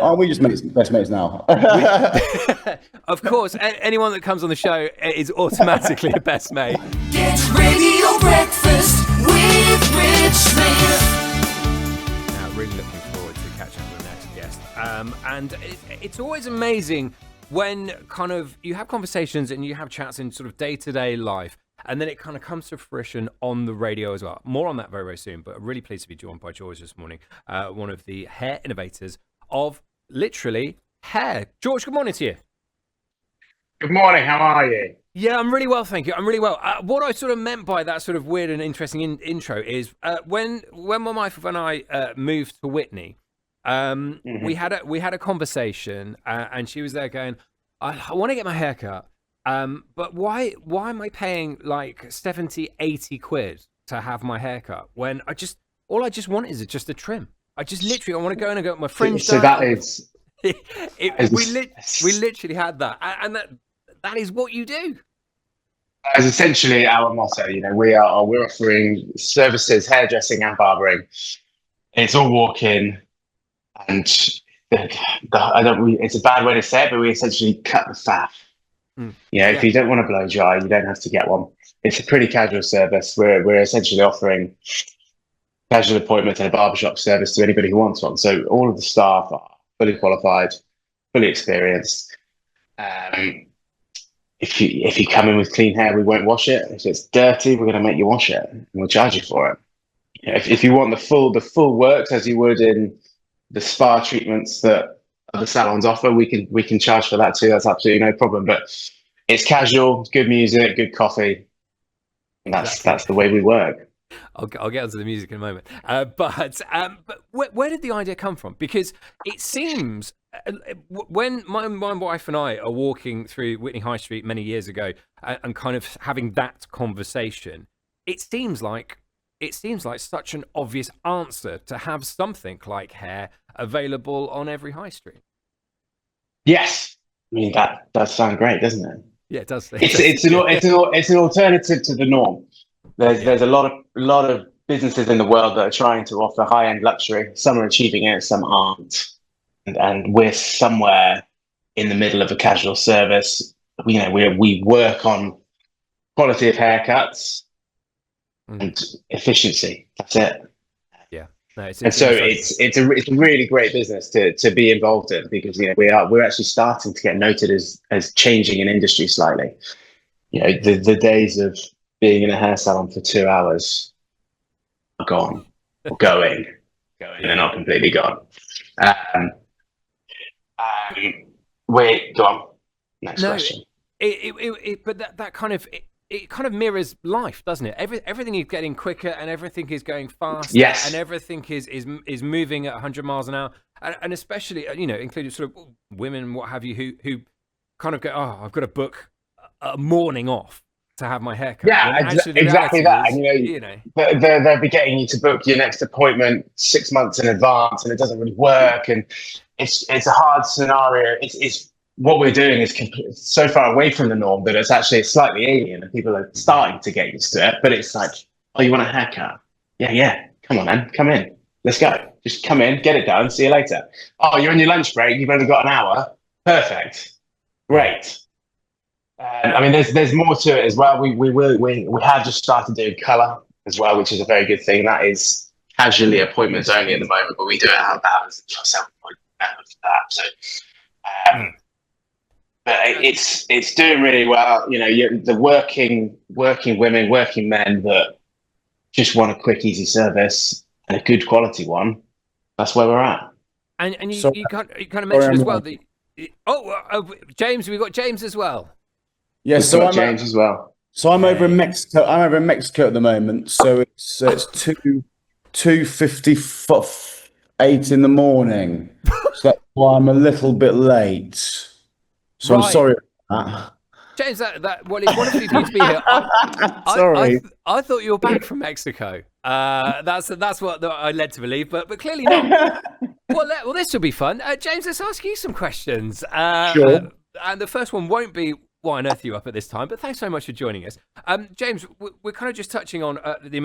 Aren't we just best mates now? Of course, anyone that comes on the show is automatically a best mate. Get Radio Breakfast with Richmond. Now, really looking forward to catching up with the next guest. And it's always amazing when kind of you have conversations and you have chats in sort of day-to-day life, and then it kind of comes to fruition on the radio as well. More on that very, very soon, but I'm really pleased to be joined by George this morning, one of the hair innovators of literally hair. George, good morning to you. Good morning, how are you? Yeah, I'm really well, thank you. I'm really well. What I sort of meant by that sort of weird and interesting intro is when my wife and I moved to Witney, we had a conversation, and she was there going, I want to get my hair cut, but why am I paying like 70, 80 quid to have my hair cut when all I just want is just a trim? I want to go in and get my fringe done. So that is... we literally had that, and that is what you do. As essentially our motto, we're offering services, hairdressing and barbering. It's all walk-in, and it's a bad way to say it, but we essentially cut the faff. If you don't want to blow dry, you don't have to get one. It's a pretty casual service. We're essentially offering casual appointment and a barbershop service to anybody who wants one. So all of the staff are fully qualified, fully experienced. If you come in with clean hair, we won't wash it. If it's dirty, we're going to make you wash it, and we'll charge you for it. If you want the full works as you would in the spa treatments that other salons offer, we can charge for that too. That's absolutely no problem. But it's casual, good music, good coffee, and that's the way we work. I'll get onto the music in a moment. But where did the idea come from? Because it seems when my wife and I are walking through Witney High Street many years ago and kind of having that conversation, it seems like such an obvious answer to have something like hair available on every high street. Yes, I mean that does sound great, doesn't it? Yeah, it does. It's an alternative to the norm. There's a lot of businesses in the world that are trying to offer high-end luxury. Some are achieving it, some aren't. And we're somewhere in the middle of a casual service. We work on quality of haircuts and efficiency. That's it. Yeah. No, it's a really great business to be involved in, because we're actually starting to get noted as changing an industry slightly. The days of being in a hair salon for 2 hours are gone, or going. They're not completely gone. Wait, go on. Next question. But that kind of it kind of mirrors life, doesn't it? Everything is getting quicker, and everything is going faster. Yes. And everything is moving at 100 miles an hour, and especially including sort of women, what have you, who kind of go, oh, I've got to book a morning off to have my hair cut. Yeah, exactly that. They'll be getting you to book your next appointment 6 months in advance, and it doesn't really work, and it's a hard scenario. It's what we're doing is so far away from the norm that it's actually slightly alien, and people are starting to get used to it. But it's like, oh, you want a haircut? Yeah. Come on, man, come in. Let's go. Just come in, get it done. See you later. Oh, you're on your lunch break. You've only got an hour. Perfect. Great. There's more to it as well. We have just started doing colour as well, which is a very good thing. That is casually appointments only at the moment, but we do it out of hours and self-appointment for that. So, but it's doing really well. The working women, working men that just want a quick, easy service and a good quality one. That's where we're at. And you kind of mentioned as well James. We've got James as well. Yeah, so I'm James as well. So I'm over in Mexico. I'm over in Mexico at the moment. So it's 2:58 in the morning. So that's why I'm a little bit late. So right. I'm sorry about that. James, it's wonderful for you to be here. Sorry. I thought you were back from Mexico. That's what I led to believe, but clearly not. Well, this will be fun. James, let's ask you some questions. Sure. And the first one won't be why on earth are you up at this time? But thanks so much for joining us. James, we're kind of just touching on the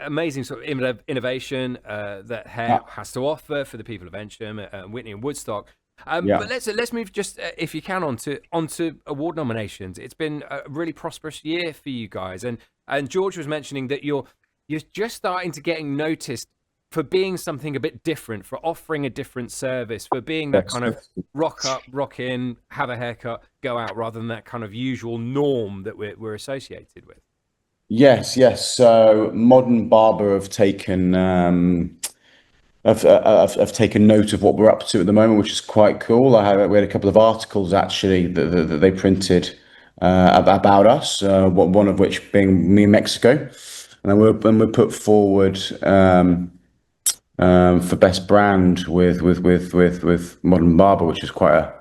amazing sort of innovation that HARE has to offer for the people of Eynsham, Witney and Woodstock. But let's move just, if you can, onto award nominations. It's been a really prosperous year for you guys. And George was mentioning that you're just starting to getting noticed for being something a bit different, for offering a different service, for being that kind of rock up, rock in, have a haircut, go out, rather than that kind of usual norm that we're associated with. Yes. So modern barber have taken I've taken note of what we're up to at the moment, which is quite cool. We had a couple of articles actually that they printed about us. One of which being me in Mexico, and then we're put forward for best brand with Modern Barber, which is quite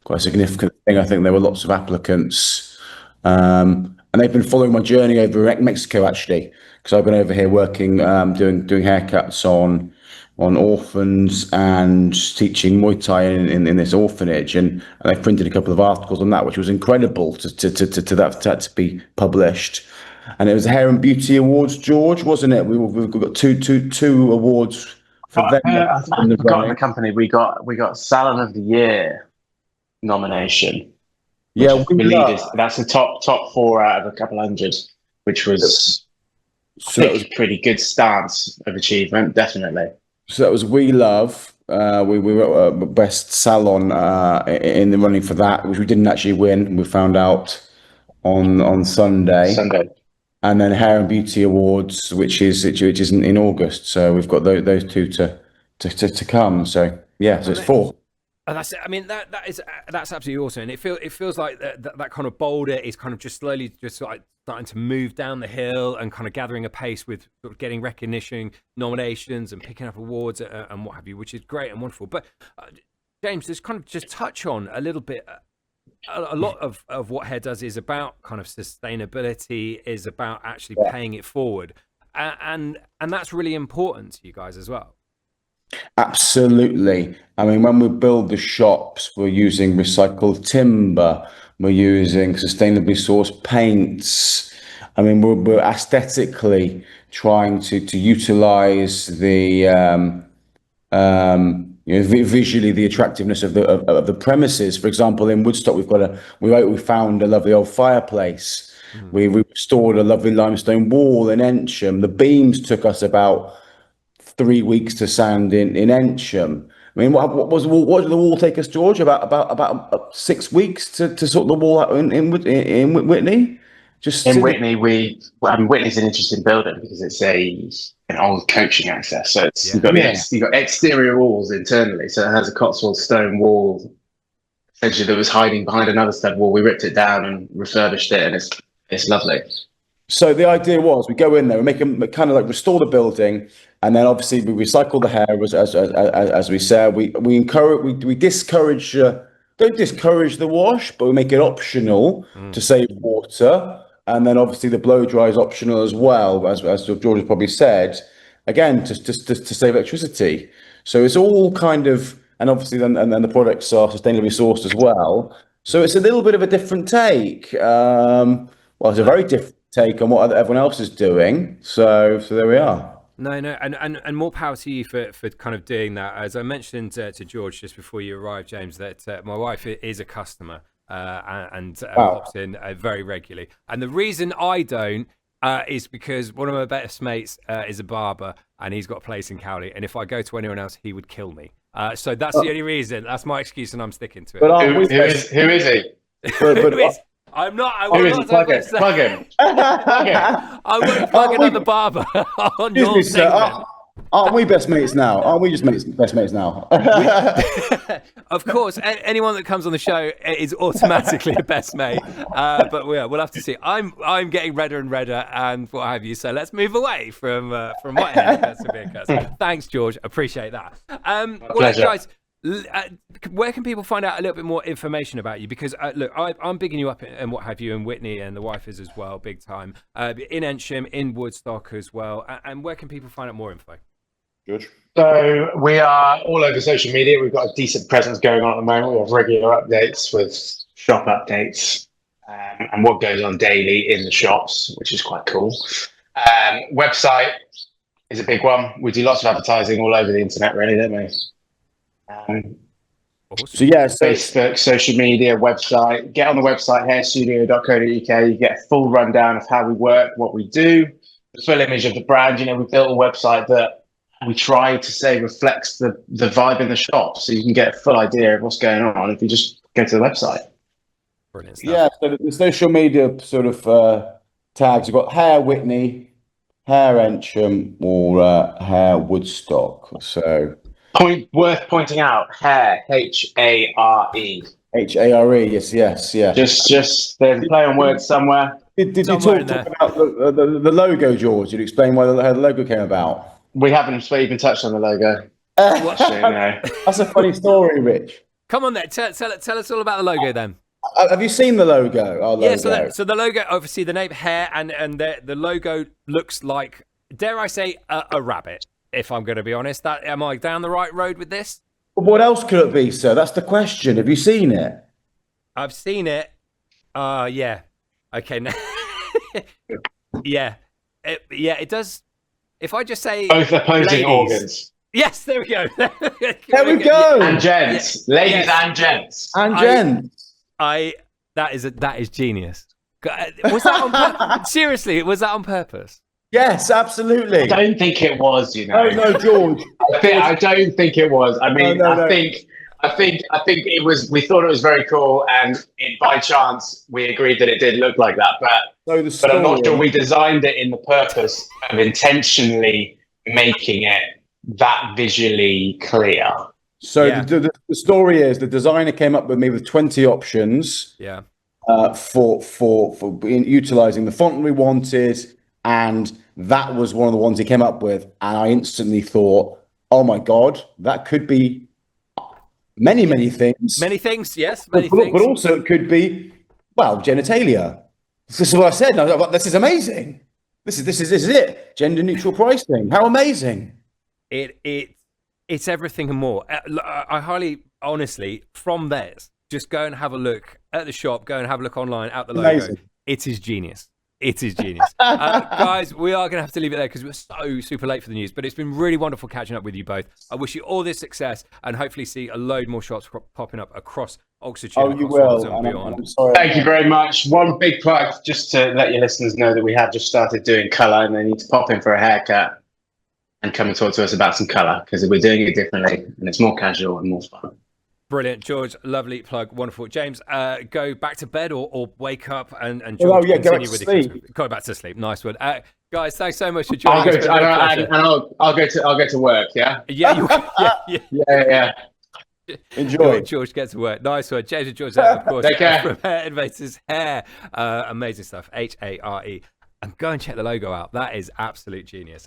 a significant thing. I think there were lots of applicants, and they've been following my journey over Mexico actually, because I've been over here working, doing haircuts on orphans and teaching Muay Thai in this orphanage, and they've printed a couple of articles on that, which was incredible to be published. And it was the Hair and Beauty Awards, George, wasn't it? We've got two awards for them. I forgot the company. We got Salon of the Year nomination. Yeah, that's the top 4 out of a couple hundred, which was that was a pretty good stance of achievement, definitely. So that was We Love. We were best salon in the running for that, which we didn't actually win. We found out on Sunday. And then Hair and Beauty Awards, which is in August. So we've got those two to come. So yeah, so it's 4. And that's absolutely awesome. And it feels like that kind of boulder is kind of just slowly just like starting to move down the hill and kind of gathering a pace with sort of getting recognition, nominations, and picking up awards and what have you, which is great and wonderful. But James, just touch on a little bit. A lot of what HARE does is about kind of sustainability, is about actually paying it forward, and that's really important to you guys as well. Absolutely. I mean, when we build the shops, we're using recycled timber, we're using sustainably sourced paints. I mean, we're aesthetically trying to utilize the visually the attractiveness of the premises. For example, in Woodstock, we found a lovely old fireplace. We restored a lovely limestone wall in Eynsham. The beams took us about 3 weeks to sand in Eynsham. I mean, what did the wall take us, George? About 6 weeks to sort the wall out in Witney. Witney, Witney's an interesting building because it's an old coaching access. So you've got exterior walls internally. So it has a Cotswold stone wall, essentially, that was hiding behind another stud wall. We ripped it down and refurbished it, and it's lovely. So the idea was we go in there, we make them kind of like restore the building, and then obviously we recycle the hair as we said. We discourage don't discourage the wash, but we make it optional to save water. And then obviously the blow dry is optional as well, as George has probably said, again, to save electricity. So it's all kind of, and obviously then the products are sustainably sourced as well. So it's a little bit of a different take. It's a very different take on what everyone else is doing. So there we are. No, and more power to you for kind of doing that. As I mentioned to George just before you arrived, James, that my wife is a customer. And pops in very regularly. And the reason I don't is because one of my best mates is a barber, and he's got a place in Cowley. And if I go to anyone else, he would kill me. So that's the only reason. That's my excuse, and I'm sticking to it. But who is he? I'm not. I will not plug him. I won't plug another barber on your segment. Aren't we best mates now? Aren't we just best mates now? Of course, anyone that comes on the show is automatically a best mate. But we'll have to see. I'm getting redder and redder, and what have you. So let's move away from white hair. Thanks, George. Appreciate that. Pleasure. Guys, where can people find out a little bit more information about you? Because look, I'm bigging you up and what have you, and Witney and the wife is as well, big time. In Eynsham, in Woodstock as well. And where can people find out more info? George? So we are all over social media. We've got a decent presence going on at the moment. We have regular updates with shop updates, and what goes on daily in the shops, which is quite cool. Website is a big one. We do lots of advertising all over the internet, really, don't we? So yeah, Facebook, social media, website. Get on the website, harestudio.co.uk. You get a full rundown of how we work, what we do, the full image of the brand. You know, we built a website that we try to say reflects the vibe in the shop, so you can get a full idea of what's going on if you just go to the website. Brilliant stuff. yeah, so the social media sort of tags, you've got HARE Witney, HARE Eynsham, or HARE Woodstock. So Worth pointing out, HARE, HARE. HARE, yes, yeah. Just there's a play on words somewhere. Did you Somewhere in talk about the logo, George? Did you explain how the logo came about? We haven't even touched on the logo. Actually, no. That's a funny story, Rich. Come on, then. Tell us all about the logo, then. Have you seen the logo? Our logo? Yeah, so the logo, obviously, the name HARE, and the logo looks like, dare I say, a rabbit. If I'm going to be honest, am I down the right road with this? What else could it be, sir? That's the question. Have you seen it? I've seen it. Yeah. Okay. Yeah. It does. If I just say Both opposing ladies. Organs. Yes, there we go. There we go. And gents. Yeah. Ladies Yes. and gents. And gents. That is genius. Was that on purpose? Seriously, was that on purpose? Yes, absolutely. I don't think it was, you know. No, George. I don't think it was. I mean, No. I think it was. We thought it was very cool, and by chance we agreed that it did look like that. But I'm not sure we designed it in the purpose of intentionally making it that visually clear. So Yeah. the story is the designer came up with me with 20 options. Yeah. For utilizing the font we wanted, and that was one of the ones he came up with, and I instantly thought, oh my god, that could be many things. Many things, yes. But also it could be, well, genitalia. This is what I said. I was like, this is amazing. This is it. Gender neutral pricing. How amazing. It's everything and more. I highly, honestly, from theirs, just go and have a look at the shop, go and have a look online at the logo. Amazing. It is genius. It is genius. Guys, we are going to have to leave it there because we're so super late for the news, but it's been really wonderful catching up with you both. I wish you all this success and hopefully see a load more shops popping up across Oxfordshire. Oh, you will. And beyond. I'm sorry. Thank you very much. One big plug, just to let your listeners know that we have just started doing colour, and they need to pop in for a haircut and come and talk to us about some colour, because we're doing it differently and it's more casual and more fun. Brilliant, George. Lovely plug. Wonderful. James, go back to bed or wake up and George, go back continue to with sleep. Go back to sleep. Nice one. Guys, thanks so much for I'll joining go us. I'll go to work. Yeah. Yeah. Yeah. Enjoy. George, get to work. Nice one. James and George, of course, Take care. from Hair Innovators HARE. Amazing stuff. HARE. And go and check the logo out. That is absolute genius.